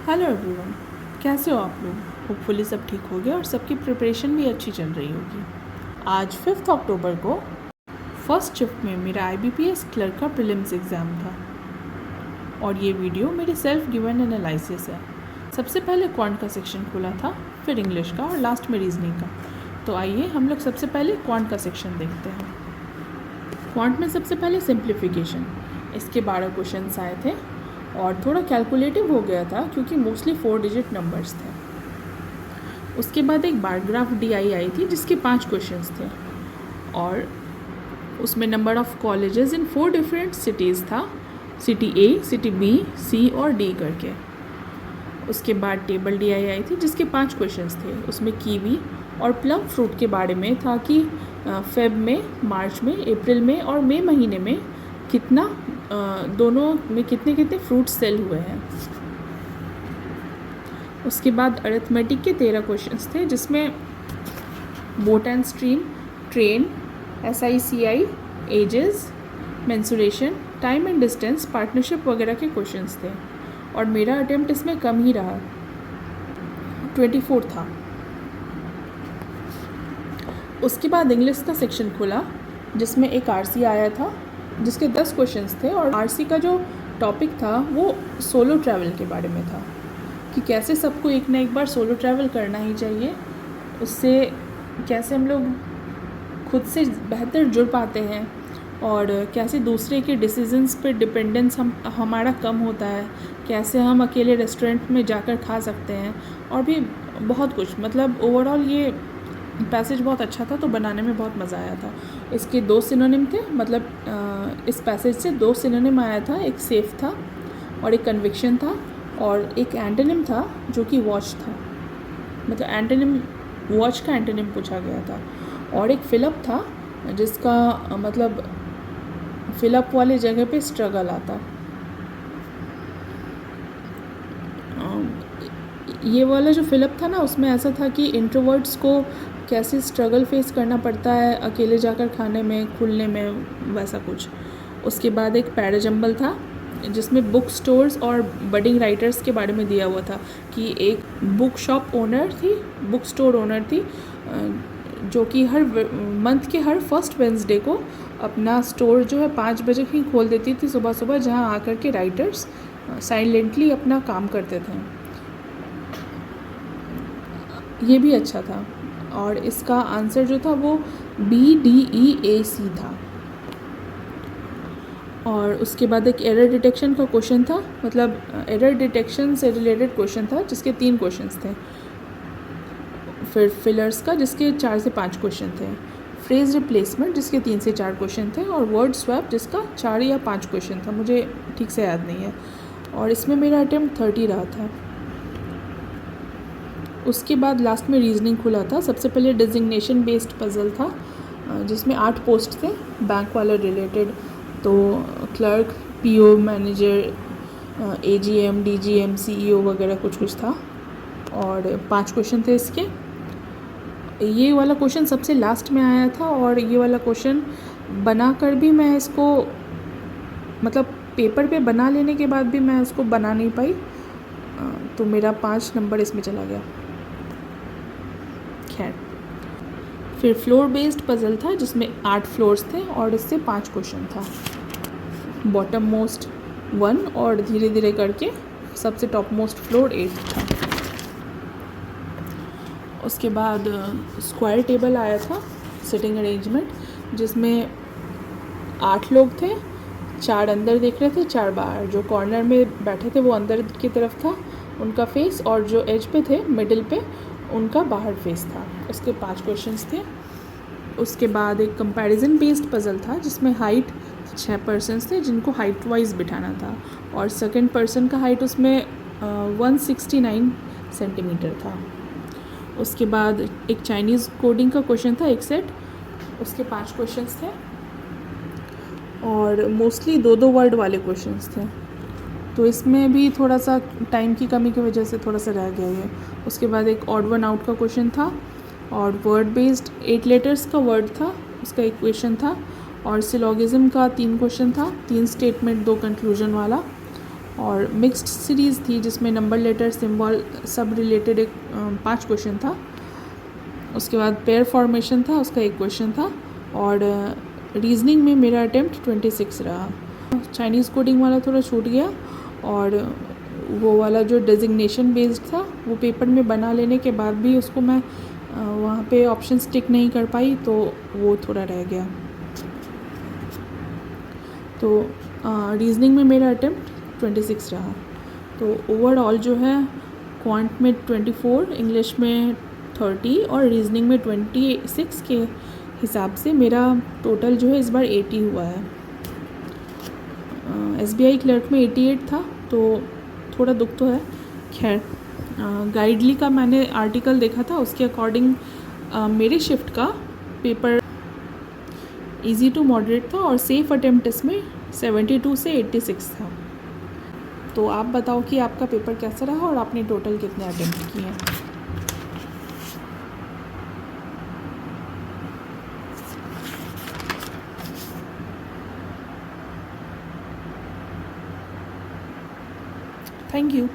Hello everyone, कैसे हो आप लोग। होपफुली सब ठीक हो गया और सबकी प्रिपरेशन भी अच्छी चल रही होगी। आज 5 अक्टूबर को फर्स्ट शिफ्ट में मेरा IBPS क्लर्क का प्रीलिम्स एग्ज़ाम था और ये वीडियो मेरी सेल्फ गिवन एनालिसिस है। सबसे पहले क्वांट का सेक्शन खुला था, फिर इंग्लिश का और लास्ट में रीजनिंग का। तो आइए हम लोग सबसे पहले क्वांट का सेक्शन देखते हैं। क्वांट में सबसे पहले सिंप्लीफिकेशन, इसके 12 क्वेश्चंस आए थे और थोड़ा कैलकुलेटिव हो गया था क्योंकि मोस्टली 4 डिजिट नंबर्स थे। उसके बाद एक बार ग्राफ DI आई थी जिसके 5 क्वेश्चंस थे और उसमें number of colleges in 4 different cities था, city A, city B, C और D करके। उसके बाद टेबल DI आई थी जिसके 5 क्वेश्चंस थे। उसमें कीवी और प्लम फ्रूट के बारे में था कि फेब में, मार्च में, अप्रैल में और मई महीने में कितना दोनों में कितने कितने फ्रूट्स सेल हुए हैं। उसके बाद अरिथमेटिक के 13 क्वेश्चंस थे जिसमें boat and stream, train, SICI, ages, mensuration, time and distance, partnership वगैरह के क्वेश्चंस थे और मेरा अटेम्प्ट इसमें कम ही रहा, 24 था। उसके बाद इंग्लिश का सेक्शन खुला जिसमें एक RC आया था जिसके 10 क्वेश्चंस थे और RC का जो टॉपिक था वो सोलो ट्रैवल के बारे में था कि कैसे सबको एक ना एक बार सोलो ट्रैवल करना ही चाहिए, उससे कैसे हम लोग खुद से बेहतर जुड़ पाते हैं और कैसे दूसरे के डिसीजंस पे डिपेंडेंस हमारा कम होता है, कैसे हम अकेले रेस्टोरेंट में जाकर खा सकते हैं और भी बहुत कुछ। मतलब ओवरऑल ये पैसेज बहुत अच्छा था तो बनाने में बहुत मज़ा आया था। इसके 2 सिनोनिम थे, मतलब इस पैसेज से 2 सिनोनिम आया था, एक सेफ था और एक कन्विक्शन था और एक एंटोनिम था जो कि वॉच था, मतलब एंटोनिम, वॉच का एंटोनिम पूछा गया था। और एक फिलअप था जिसका मतलब फिलअप वाले जगह पे स्ट्रगल आता। ये वाला जो फिलअप था ना उसमें ऐसा था कि इंट्रोवर्ट्स को कैसे स्ट्रगल फेस करना पड़ता है अकेले जाकर खाने में, खुलने में, वैसा कुछ। उसके बाद एक पैराजम्बल था जिसमें बुक स्टोर्स और बडिंग राइटर्स के बारे में दिया हुआ था कि एक बुक शॉप ओनर थी, बुक स्टोर ओनर थी जो कि हर मंथ के हर फर्स्ट वेंसडे को अपना स्टोर जो है 5 बजे ही खोल देती थी सुबह सुबह, जहाँ आकर के राइटर्स साइलेंटली अपना काम करते थे। ये भी अच्छा था और इसका आंसर जो था वो BDEAC था। और उसके बाद एक एरर डिटेक्शन का क्वेश्चन था, मतलब एरर डिटेक्शन से रिलेटेड क्वेश्चन था जिसके 3 क्वेश्चंस थे। फिर फिलर्स का जिसके 4 से 5 क्वेश्चन थे, फ्रेज रिप्लेसमेंट जिसके 3 से 4 क्वेश्चन थे और वर्ड स्वैप जिसका 4 या 5 क्वेश्चन था, मुझे ठीक से याद नहीं है। और इसमें मेरा अटेम्प्ट 30 रहा था। उसके बाद लास्ट में रीजनिंग खुला था। सबसे पहले डिजिग्नेशन बेस्ड पजल था जिसमें 8 पोस्ट थे बैंक वाले रिलेटेड, तो clerk, PO, manager, AGM, DGM, CEO वगैरह कुछ कुछ था और 5 क्वेश्चन थे इसके। ये वाला क्वेश्चन सबसे लास्ट में आया था और ये वाला क्वेश्चन बना कर भी मैं इसको, मतलब पेपर पे बना लेने के बाद भी मैं उसको बना नहीं पाई, तो मेरा 5 नंबर इसमें चला गया। खैर, फिर फ्लोर बेस्ड पजल था जिसमें 8 फ्लोर्स थे और इससे 5 क्वेश्चन था। बॉटम मोस्ट 1 और धीरे धीरे करके सबसे टॉप मोस्ट फ्लोर 8 था। उसके बाद स्क्वायर टेबल आया था, सिटिंग अरेंजमेंट, जिसमें 8 लोग थे, 4 अंदर देख रहे थे, 4 बाहर। जो कॉर्नर में बैठे थे वो अंदर की तरफ था उनका फेस, और जो एज पे थे मिडिल पे उनका बाहर फेस था। उसके 5 क्वेश्चंस थे। उसके बाद एक कंपैरिजन बेस्ड पजल था जिसमें हाइट 6 पर्सन्स थे जिनको हाइट वाइज बिठाना था और सेकंड पर्सन का हाइट उसमें 169 सेंटीमीटर था। उसके बाद एक चाइनीज़ कोडिंग का क्वेश्चन था, एक सेट, उसके 5 क्वेश्चंस थे और मोस्टली 2-2 वर्ड वाले क्वेश्चंस थे, तो इसमें भी थोड़ा सा टाइम की कमी की वजह से थोड़ा सा रह गया ये। उसके बाद एक ऑड वन आउट का क्वेश्चन था और वर्ड बेस्ड 8 लेटर्स का वर्ड था, उसका एक क्वेश्चन था और सिलोगिज्म का 3 क्वेश्चन था, 3 स्टेटमेंट 2 कंक्लूजन वाला। और मिक्स्ड सीरीज़ थी जिसमें नंबर, लेटर, सिंबल सब रिलेटेड एक 5 क्वेश्चन था। उसके बाद पेयर फॉर्मेशन था, उसका एक क्वेश्चन था। और रीजनिंग में मेरा अटेम्प्ट 26 रहा। चाइनीज़ कोडिंग वाला थोड़ा छूट गया, और वो वाला जो डेजिग्नेशन बेस्ड था वो पेपर में बना लेने के बाद भी उसको मैं वहाँ पे ऑप्शंस टिक नहीं कर पाई, तो वो थोड़ा रह गया। तो रीजनिंग में मेरा अटेम्प्ट 26 रहा। तो ओवरऑल जो है क्वांट में 24, इंग्लिश में 30 और रीजनिंग में 26 के हिसाब से मेरा टोटल जो है इस बार 80 हुआ है। SBI क्लर्क में 88 था, तो थोड़ा दुख तो है। खैर, गाइडली का मैंने आर्टिकल देखा था, उसके अकॉर्डिंग मेरे शिफ्ट का पेपर इजी टू मॉडरेट था और सेफ अटेम्प्ट इसमें 72 से 86 था। तो आप बताओ कि आपका पेपर कैसा रहा और आपने टोटल कितने अटेम्प्ट किए हैं। Thank you.